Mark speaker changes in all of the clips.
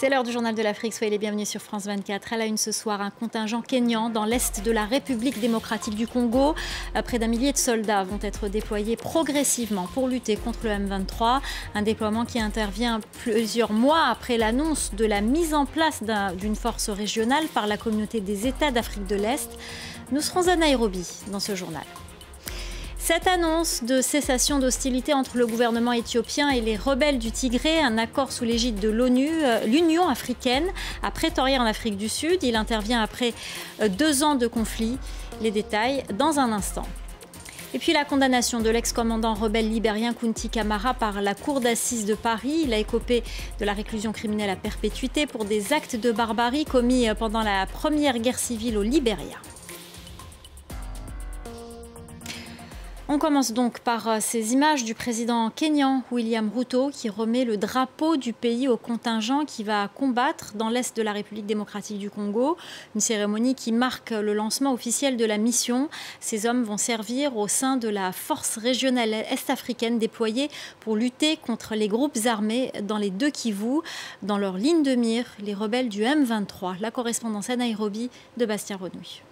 Speaker 1: C'est l'heure du journal de l'Afrique, soyez les bienvenus sur France 24. À la une ce soir, un contingent kényan dans l'est de la République démocratique du Congo. Près d'un millier de soldats vont être déployés progressivement pour lutter contre le M23. Un déploiement qui intervient plusieurs mois après l'annonce de la mise en place d'une force régionale par la communauté des États d'Afrique de l'Est. Nous serons à Nairobi dans ce journal. Cette annonce de cessation d'hostilité entre le gouvernement éthiopien et les rebelles du Tigré, un accord sous l'égide de l'ONU, l'Union africaine, à Pretoria en Afrique du Sud. Il intervient après 2 ans de conflit. Les détails dans un instant. Et puis la condamnation de l'ex-commandant rebelle libérien Kunti Kamara par la cour d'assises de Paris. Il a écopé de la réclusion criminelle à perpétuité pour des actes de barbarie commis pendant la première guerre civile au Libéria. On commence donc par ces images du président kényan William Ruto qui remet le drapeau du pays au contingent qui va combattre dans l'est de la République démocratique du Congo. Une cérémonie qui marque le lancement officiel de la mission. Ces hommes vont servir au sein de la force régionale est-africaine déployée pour lutter contre les groupes armés dans les 2 Kivu. Dans leur ligne de mire, les rebelles du M23. La correspondance à Nairobi de Bastien Renouy.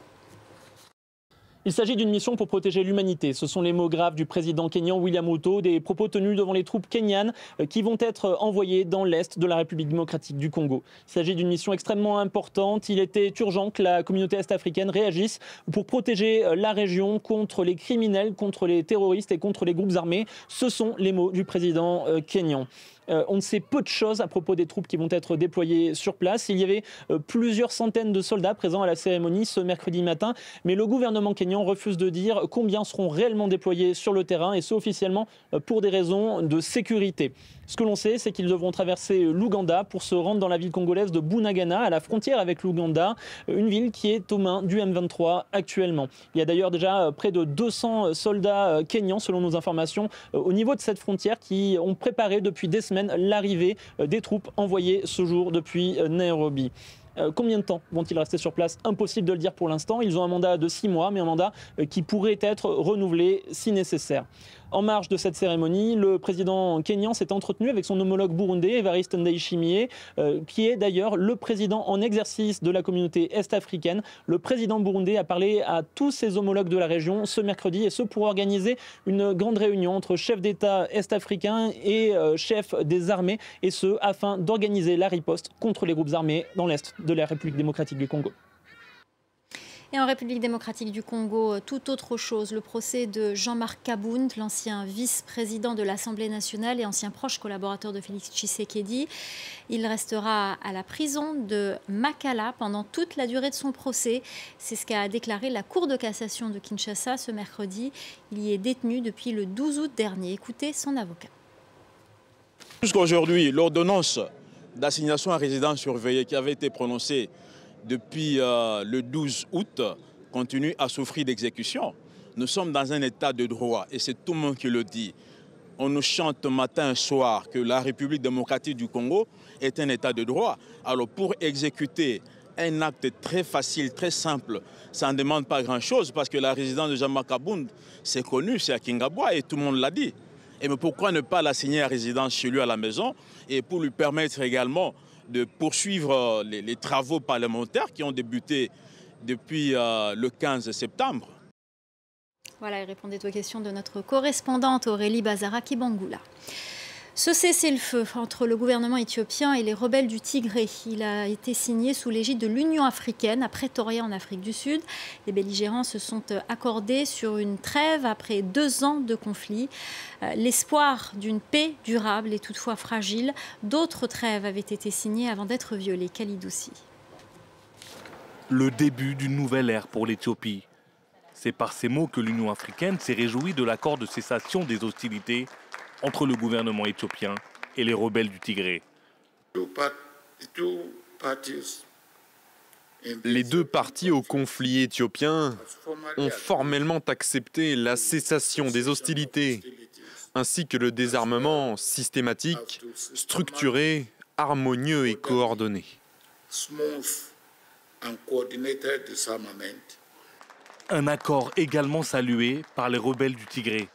Speaker 2: Il s'agit d'une mission pour protéger l'humanité. Ce sont les mots graves du président kényan William Ruto, des propos tenus devant les troupes kenyanes qui vont être envoyées dans l'est de la République démocratique du Congo. Il s'agit d'une mission extrêmement importante. Il était urgent que la communauté est-africaine réagisse pour protéger la région contre les criminels, contre les terroristes et contre les groupes armés. Ce sont les mots du président kényan. On ne sait peu de choses à propos des troupes qui vont être déployées sur place. Il y avait plusieurs centaines de soldats présents à la cérémonie ce mercredi matin, mais le gouvernement kényan refuse de dire combien seront réellement déployés sur le terrain, et ce officiellement pour des raisons de sécurité. Ce que l'on sait, c'est qu'ils devront traverser l'Ouganda pour se rendre dans la ville congolaise de Bunagana, à la frontière avec l'Ouganda, une ville qui est aux mains du M23 actuellement. Il y a d'ailleurs déjà près de 200 soldats kenyans, selon nos informations, au niveau de cette frontière, qui ont préparé depuis des semaines l'arrivée des troupes envoyées ce jour depuis Nairobi. Combien de temps vont-ils rester sur place? Impossible de le dire pour l'instant. Ils ont un mandat de 6 mois, mais un mandat qui pourrait être renouvelé si nécessaire. En marge de cette cérémonie, le président kényan s'est entretenu avec son homologue burundais, Evariste Ndayishimiye, qui est d'ailleurs le président en exercice de la communauté est-africaine. Le président burundais a parlé à tous ses homologues de la région ce mercredi, et ce pour organiser une grande réunion entre chefs d'État est-africains et chefs des armées, et ce afin d'organiser la riposte contre les groupes armés dans l'est de la République démocratique du Congo.
Speaker 1: Et en République démocratique du Congo, tout autre chose. Le procès de Jean-Marc Kabound, l'ancien vice-président de l'Assemblée nationale et ancien proche collaborateur de Félix Tshisekedi. Il restera à la prison de Makala pendant toute la durée de son procès. C'est ce qu'a déclaré la Cour de cassation de Kinshasa ce mercredi. Il y est détenu depuis le 12 août dernier. Écoutez son avocat.
Speaker 3: Jusqu'à aujourd'hui, l'ordonnance d'assignation à résidence surveillée qui avait été prononcée depuis le 12 août continue à souffrir d'exécution. Nous sommes dans un état de droit et c'est tout le monde qui le dit. On nous chante matin et soir que la République démocratique du Congo est un état de droit. Alors pour exécuter un acte très facile, très simple, ça ne demande pas grand-chose parce que la résidence de Jean-Marc Kabound, c'est connu, c'est à Kingabwa et tout le monde l'a dit. Et mais pourquoi ne pas l'assigner à résidence chez lui à la maison et pour lui permettre également de poursuivre les travaux parlementaires qui ont débuté depuis le 15 septembre.
Speaker 1: Voilà, il répondait aux questions de notre correspondante Aurélie Bazara-Kibangula. Ce cessez-le-feu entre le gouvernement éthiopien et les rebelles du Tigré, il a été signé sous l'égide de l'Union africaine à Pretoria en Afrique du Sud. Les belligérants se sont accordés sur une trêve après 2 ans de conflit. L'espoir d'une paix durable est toutefois fragile. D'autres trêves avaient été signées avant d'être violées. Khalid-Oussi.
Speaker 4: Le début d'une nouvelle ère pour l'Éthiopie. C'est par ces mots que l'Union africaine s'est réjouie de l'accord de cessation des hostilités entre le gouvernement éthiopien et les rebelles du Tigré.
Speaker 5: Les 2 parties au conflit éthiopien ont formellement accepté la cessation des hostilités, ainsi que le désarmement systématique, structuré, harmonieux et coordonné.
Speaker 4: Un accord également salué par les rebelles du Tigré.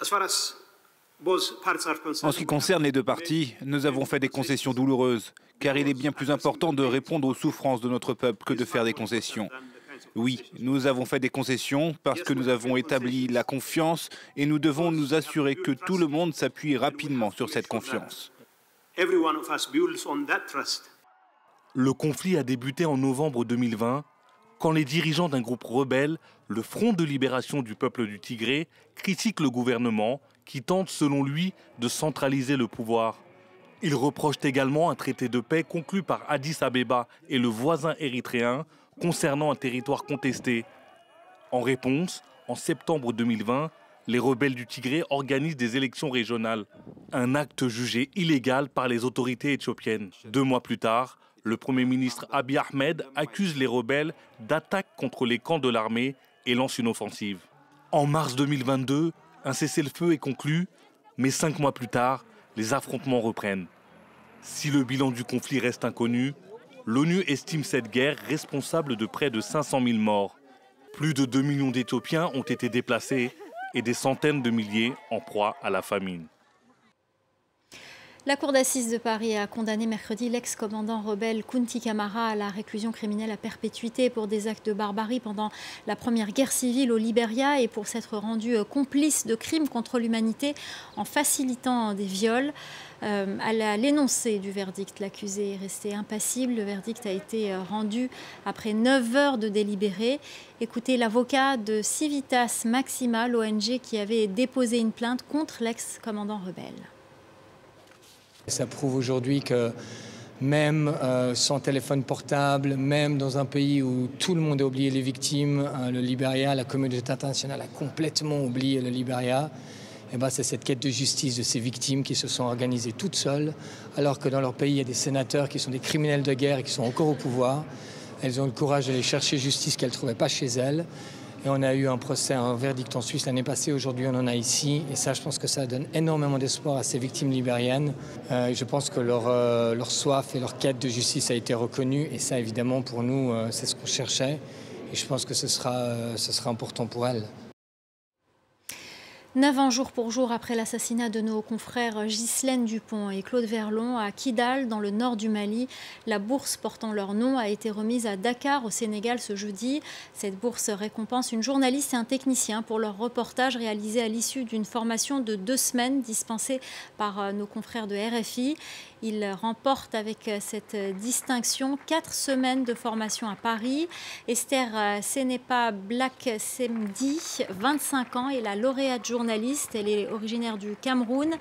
Speaker 6: En ce qui concerne les deux parties, nous avons fait des concessions douloureuses, car il est bien plus important de répondre aux souffrances de notre peuple que de faire des concessions. Oui, nous avons fait des concessions parce que nous avons établi la confiance et nous devons nous assurer que tout le monde s'appuie rapidement sur cette confiance.
Speaker 4: Le conflit a débuté en novembre 2020, quand les dirigeants d'un groupe rebelle, le Front de libération du peuple du Tigré, critiquent le gouvernement qui tente, selon lui, de centraliser le pouvoir. Ils reprochent également un traité de paix conclu par Addis Abeba et le voisin érythréen concernant un territoire contesté. En réponse, en septembre 2020, les rebelles du Tigré organisent des élections régionales. Un acte jugé illégal par les autorités éthiopiennes. 2 mois plus tard, le Premier ministre Abiy Ahmed accuse les rebelles d'attaques contre les camps de l'armée et lance une offensive. En mars 2022, un cessez-le-feu est conclu, mais 5 mois plus tard, les affrontements reprennent. Si le bilan du conflit reste inconnu, l'ONU estime cette guerre responsable de près de 500 000 morts. Plus de 2 millions d'Éthiopiens ont été déplacés et des centaines de milliers en proie à la famine.
Speaker 1: La Cour d'assises de Paris a condamné mercredi l'ex-commandant rebelle Kounti Camara à la réclusion criminelle à perpétuité pour des actes de barbarie pendant la première guerre civile au Libéria et pour s'être rendu complice de crimes contre l'humanité en facilitant des viols. À l'énoncé du verdict, l'accusé est resté impassible. Le verdict a été rendu après 9 heures de délibéré. Écoutez l'avocat de Civitas Maxima, l'ONG qui avait déposé une plainte contre l'ex-commandant rebelle.
Speaker 7: Ça prouve aujourd'hui que même sans téléphone portable, même dans un pays où tout le monde a oublié les victimes, le Libéria, la communauté internationale a complètement oublié le Libéria, et ben c'est cette quête de justice de ces victimes qui se sont organisées toutes seules, alors que dans leur pays, il y a des sénateurs qui sont des criminels de guerre et qui sont encore au pouvoir. Elles ont le courage d'aller chercher justice qu'elles ne trouvaient pas chez elles. Et on a eu un procès, un verdict en Suisse l'année passée, aujourd'hui on en a ici. Et ça, je pense que ça donne énormément d'espoir à ces victimes libériennes. Je pense que leur soif et leur quête de justice a été reconnue. Et ça, évidemment, pour nous, c'est ce qu'on cherchait. Et je pense que ce sera important pour elles.
Speaker 1: 9 ans jour pour jour après l'assassinat de nos confrères Ghislaine Dupont et Claude Verlon à Kidal, dans le nord du Mali, la bourse portant leur nom a été remise à Dakar, au Sénégal, ce jeudi. Cette bourse récompense une journaliste et un technicien pour leur reportage réalisé à l'issue d'une formation de 2 semaines dispensée par nos confrères de RFI. Ils remportent avec cette distinction 4 semaines de formation à Paris. Esther Senepa Black Semdi, 25 ans, est la lauréate journaliste. Elle est originaire du Cameroun.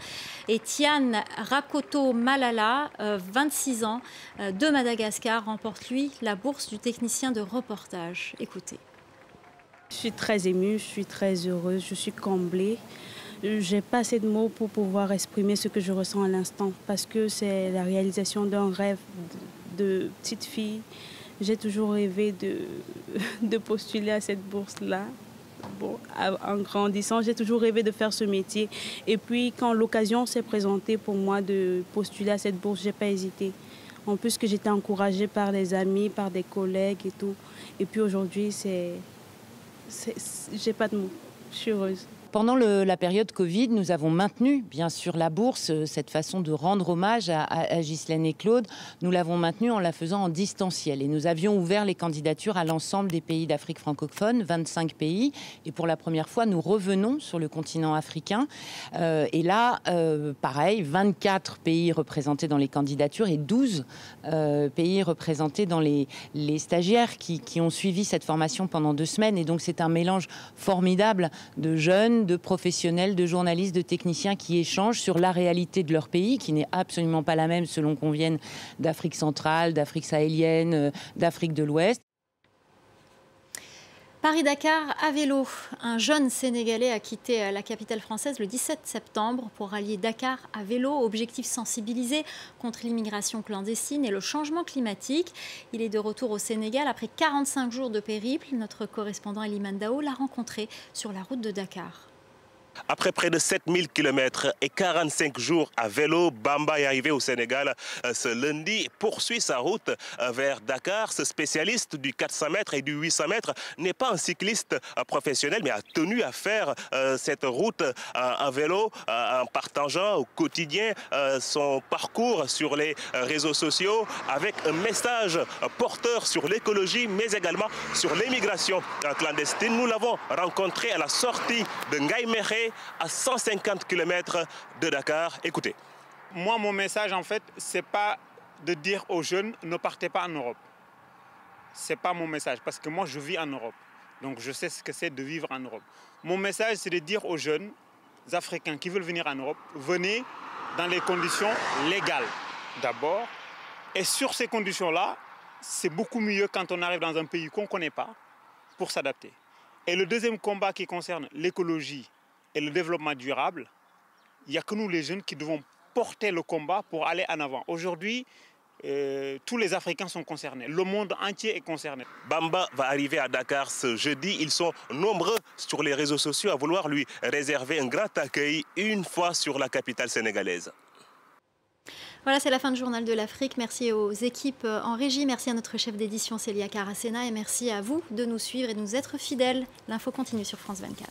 Speaker 1: Et Tiane Rakoto Malala, 26 ans, de Madagascar, remporte lui la bourse du technicien de reportage. Écoutez.
Speaker 8: Je suis très émue, je suis très heureuse, je suis comblée. Je n'ai pas assez de mots pour pouvoir exprimer ce que je ressens à l'instant, parce que c'est la réalisation d'un rêve de petite fille. J'ai toujours rêvé de postuler à cette bourse-là. Bon, en grandissant, j'ai toujours rêvé de faire ce métier. Et puis, quand l'occasion s'est présentée pour moi de postuler à cette bourse, je n'ai pas hésité. En plus que j'étais encouragée par des amis, par des collègues et tout. Et puis aujourd'hui, j'ai pas de mots. Je suis heureuse.
Speaker 9: Pendant la période Covid, nous avons maintenu, bien sûr, la bourse, cette façon de rendre hommage à Ghislaine et Claude. Nous l'avons maintenue en la faisant en distanciel. Et nous avions ouvert les candidatures à l'ensemble des pays d'Afrique francophone, 25 pays. Et pour la première fois, nous revenons sur le continent africain. Et là, pareil, 24 pays représentés dans les candidatures et 12 pays représentés dans les stagiaires qui ont suivi cette formation pendant 2 semaines. Et donc, c'est un mélange formidable de jeunes, de professionnels, de journalistes, de techniciens qui échangent sur la réalité de leur pays, qui n'est absolument pas la même selon qu'on vienne d'Afrique centrale, d'Afrique sahélienne, d'Afrique de l'Ouest.
Speaker 1: Paris-Dakar à vélo. Un jeune Sénégalais a quitté la capitale française le 17 septembre pour rallier Dakar à vélo. Objectif sensibiliser contre l'immigration clandestine et le changement climatique. Il est de retour au Sénégal après 45 jours de périple. Notre correspondant Elimane Dao l'a rencontré sur la route de Dakar.
Speaker 10: Après près de 7000 km et 45 jours à vélo, Bamba est arrivé au Sénégal ce lundi et poursuit sa route vers Dakar. Ce spécialiste du 400 mètres et du 800 mètres n'est pas un cycliste professionnel, mais a tenu à faire cette route à vélo en partageant au quotidien son parcours sur les réseaux sociaux avec un message porteur sur l'écologie, mais également sur l'immigration clandestine. Nous l'avons rencontré à la sortie de Ngaïméré, à 150 km de Dakar. Écoutez.
Speaker 11: Moi, mon message, en fait, c'est pas de dire aux jeunes ne partez pas en Europe. C'est pas mon message, parce que moi, je vis en Europe. Donc, je sais ce que c'est de vivre en Europe. Mon message, c'est de dire aux jeunes Africains qui veulent venir en Europe, venez dans les conditions légales, d'abord. Et sur ces conditions-là, c'est beaucoup mieux quand on arrive dans un pays qu'on ne connaît pas pour s'adapter. Et le deuxième combat qui concerne l'écologie et le développement durable, il n'y a que nous les jeunes qui devons porter le combat pour aller en avant. Aujourd'hui, tous les Africains sont concernés, le monde entier est concerné.
Speaker 10: Bamba va arriver à Dakar ce jeudi. Ils sont nombreux sur les réseaux sociaux à vouloir lui réserver un grand accueil une fois sur la capitale sénégalaise.
Speaker 1: Voilà, c'est la fin du Journal de l'Afrique. Merci aux équipes en régie, merci à notre chef d'édition Célia Caracena et merci à vous de nous suivre et de nous être fidèles. L'info continue sur France 24.